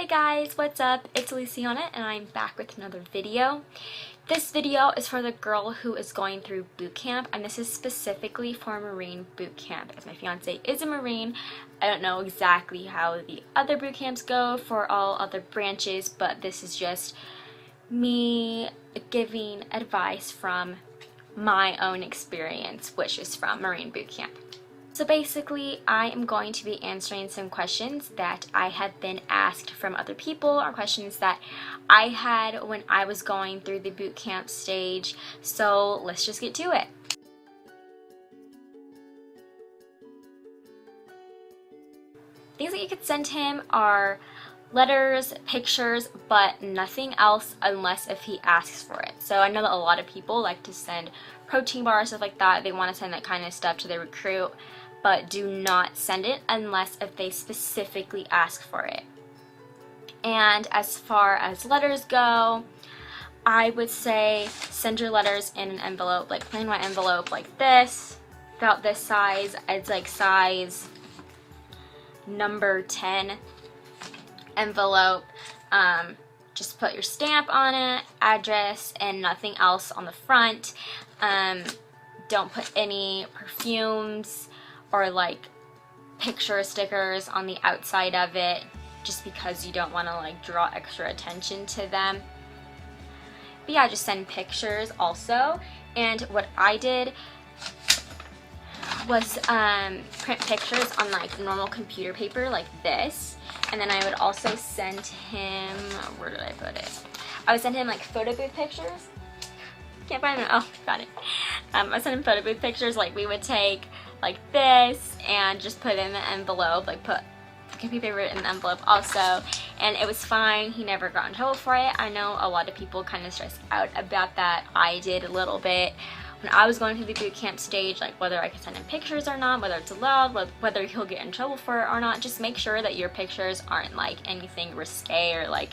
Hey guys, what's up? It's Luciana and I'm back with another video. This video is for the girl who is going through boot camp, and this is specifically for Marine boot camp. As my fiance is a Marine, I don't know exactly how the other boot camps go for all other branches, but this is just me giving advice from my own experience, which is from Marine boot camp. So basically, I am going to be answering some questions that I have been asked from other people, or questions that I had when I was going through the boot camp stage. So let's just get to it. Things that you could send him are letters, pictures, but nothing else unless if he asks for it. So I know that a lot of people like to send protein bars, stuff like that. They want to send that kind of stuff to their recruit, but do not send it unless if they specifically ask for it. And as far as letters go, I would say send your letters in an envelope, like plain white envelope like this, about this size. It's like size number 10 envelope. Just put your stamp on it, address, and nothing else on the front. Don't put any perfumes or like picture stickers on the outside of it, just because you don't want to like draw extra attention to them. But yeah, just send pictures also. And what I did was print pictures on like normal computer paper like this, and then I would also send him, where did I put it? I would send him like photo booth pictures. Can't find them. Oh, got it. I sent him photo booth pictures like we would take like this and just put it in the envelope, like put computer paper in the envelope also, and it was fine. He never got in trouble for it. I know a lot of people kind of stressed out about that. I did a little bit when I was going through the boot camp stage, like whether I could send him pictures or not, whether it's allowed, whether he'll get in trouble for it or not. Just make sure that your pictures aren't like anything risque or like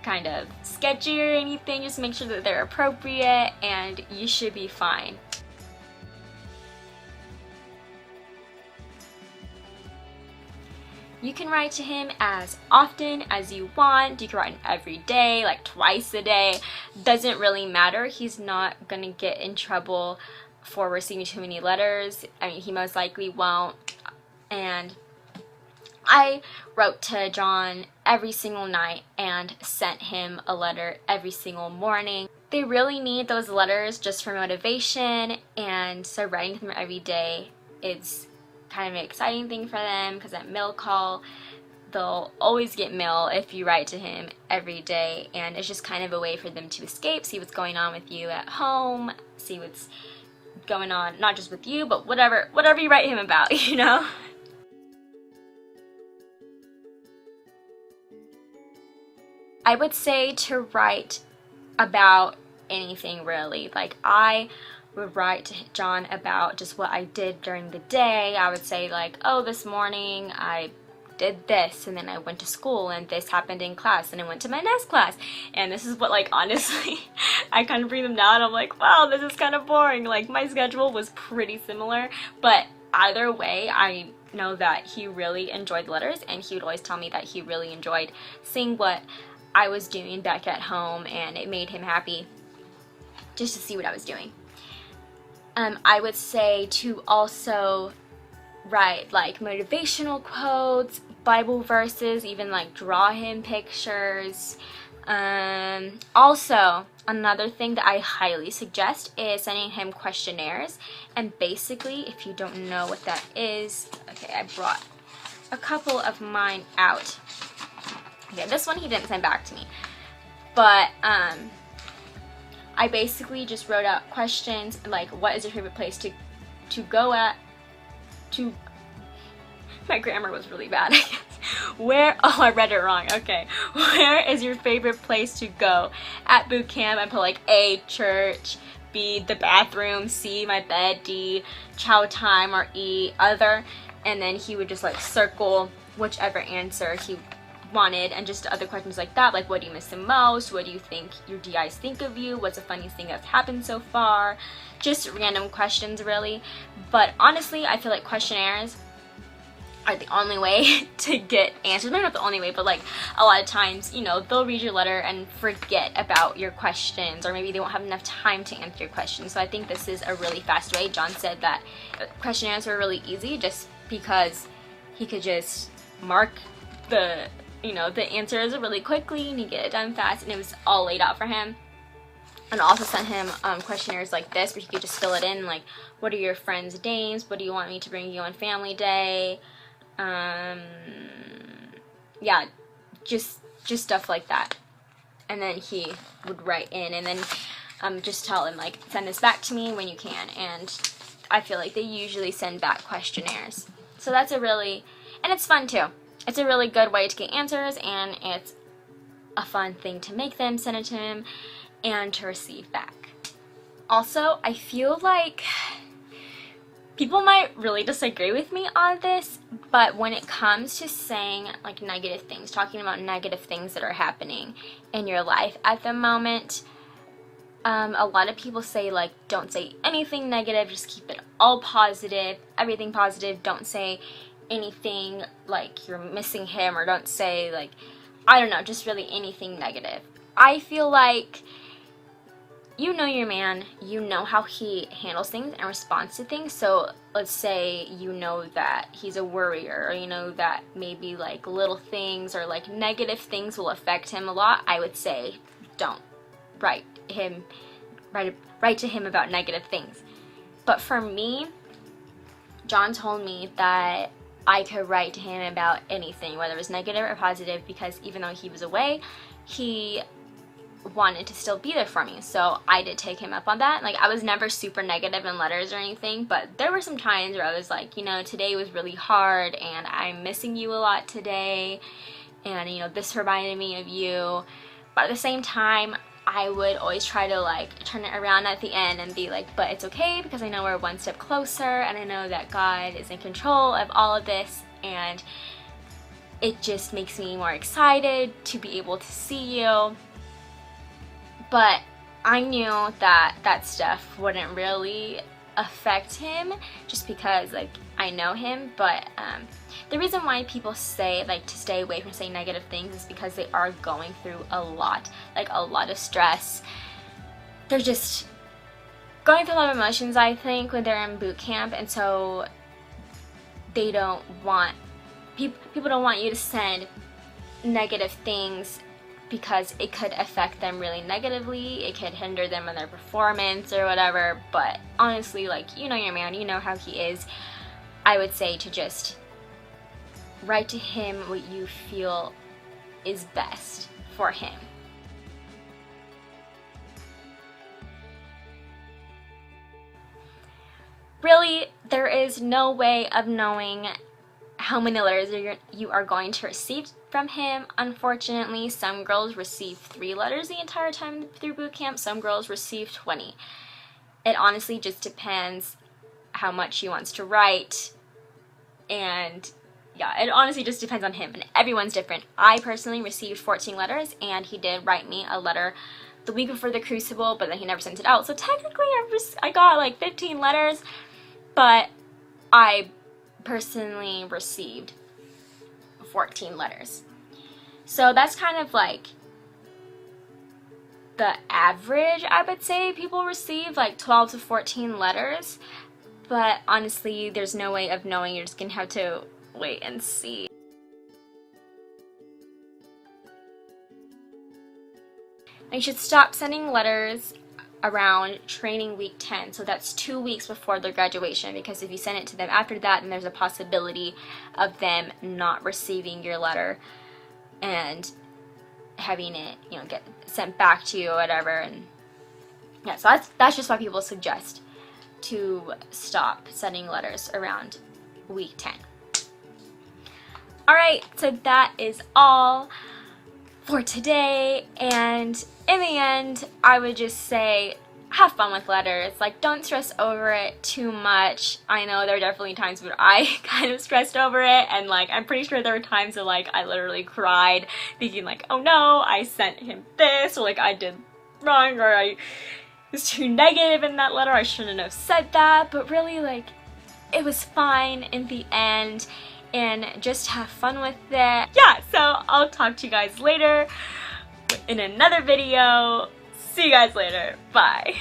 kind of sketchy or anything. Just make sure that they're appropriate and you should be fine. You can write to him as often as you want. You can write him every day, like twice a day. Doesn't really matter. He's not gonna get in trouble for receiving too many letters. I mean, he most likely won't. And I wrote to John every single night and sent him a letter every single morning. They really need those letters just for motivation, and so writing to them every day is kind of an exciting thing for them, because at mail call they'll always get mail if you write to him every day, and it's just kind of a way for them to escape, see what's going on with you at home, see what's going on not just with you, but whatever you write him about, you know. I would say to write about anything really. Like I would write to John about just what I did during the day. I would say like, oh, this morning I did this, and then I went to school, and this happened in class, and I went to my next class, and this is what, like, honestly, I kind of read them now and I'm like, wow, this is kind of boring. Like my schedule was pretty similar, but either way, I know that he really enjoyed letters, and he would always tell me that he really enjoyed seeing what I was doing back at home, and it made him happy just to see what I was doing. I would say to also write like motivational quotes, Bible verses, even like draw him pictures. Also, another thing that I highly suggest is sending him questionnaires. And basically, if you don't know what that is, okay, I brought a couple of mine out. Okay, this one he didn't send back to me, but I basically just wrote out questions like, what is your favorite place to go at, my grammar was really bad, I guess. Oh, I read it wrong, okay. Where is your favorite place to go at boot camp? I put like A, church, B, the bathroom, C, my bed, D, chow time, or E, other. And then he would just like circle whichever answer he wanted, and just other questions like that, like what do you miss the most, what do you think your DIs think of you, what's the funniest thing that's happened so far, just random questions really. But honestly, I feel like questionnaires are the only way to get answers. Maybe not the only way, but like a lot of times, you know, they'll read your letter and forget about your questions, or maybe they won't have enough time to answer your questions. So I think this is a really fast way. John said that questionnaires were really easy just because he could just mark the, you know, the answers really quickly and he get it done fast, and it was all laid out for him. And also sent him questionnaires like this where he could just fill it in, like, what are your friends' names? What do you want me to bring you on family day? Yeah, just stuff like that. And then he would write in, and then just tell him, like, send this back to me when you can. And I feel like they usually send back questionnaires. So that's a really, and it's fun too. It's a really good way to get answers, and it's a fun thing to make them, send it to him, and to receive back. Also, I feel like people might really disagree with me on this, but when it comes to saying like negative things, talking about negative things that are happening in your life at the moment, a lot of people say like don't say anything negative, just keep it all positive, everything positive. Don't say anything like you're missing him, or don't say like, I don't know, just really anything negative. I feel like you know your man, you know how he handles things and responds to things. So let's say you know that he's a worrier, or you know that maybe like little things or like negative things will affect him a lot. I would say don't write to him about negative things. But for me, John told me that I could write to him about anything, whether it was negative or positive, because even though he was away, he wanted to still be there for me. So I did take him up on that. Like, I was never super negative in letters or anything, but there were some times where I was like, you know, today was really hard and I'm missing you a lot today, and you know, this reminded me of you. But at the same time, I would always try to like turn it around at the end and be like, but it's okay, because I know we're one step closer, and I know that God is in control of all of this, and it just makes me more excited to be able to see you. But I knew that that stuff wouldn't really affect him, just because like I know him. But the reason why people say like to stay away from saying negative things is because they are going through a lot, like a lot of stress. They're just going through a lot of emotions, I think, when they're in boot camp, and so they don't want, people don't want you to send negative things, because it could affect them really negatively. It could hinder them in their performance or whatever. But honestly, like, you know your man, you know how he is. I would say to just write to him what you feel is best for him. Really, there is no way of knowing how many letters you are going to receive from him. Unfortunately, some girls receive 3 letters the entire time through boot camp. Some girls receive 20. It honestly just depends how much he wants to write, and yeah, it honestly just depends on him, and everyone's different. I personally received 14 letters, and he did write me a letter the week before the Crucible, but then he never sent it out. So technically I got like 15 letters, but I personally received 14 letters. So that's kind of like the average, I would say. People receive like 12 to 14 letters, but honestly, there's no way of knowing. You're just gonna have to wait and see. You should stop sending letters around training week 10, so that's 2 weeks before their graduation, because if you send it to them after that, then there's a possibility of them not receiving your letter and having it, you know, get sent back to you or whatever. And yeah, so that's just why people suggest to stop sending letters around week 10. Alright, so that is all for today, and in the end, I would just say have fun with letters. Like, don't stress over it too much. I know there are definitely times when I kind of stressed over it, and like I'm pretty sure there were times that like I literally cried thinking like, oh no, I sent him this, or like I did wrong, or I was too negative in that letter, I shouldn't have said that. But really, like, it was fine in the end, and just have fun with it. Yeah, so I'll talk to you guys later in another video. See you guys later. Bye.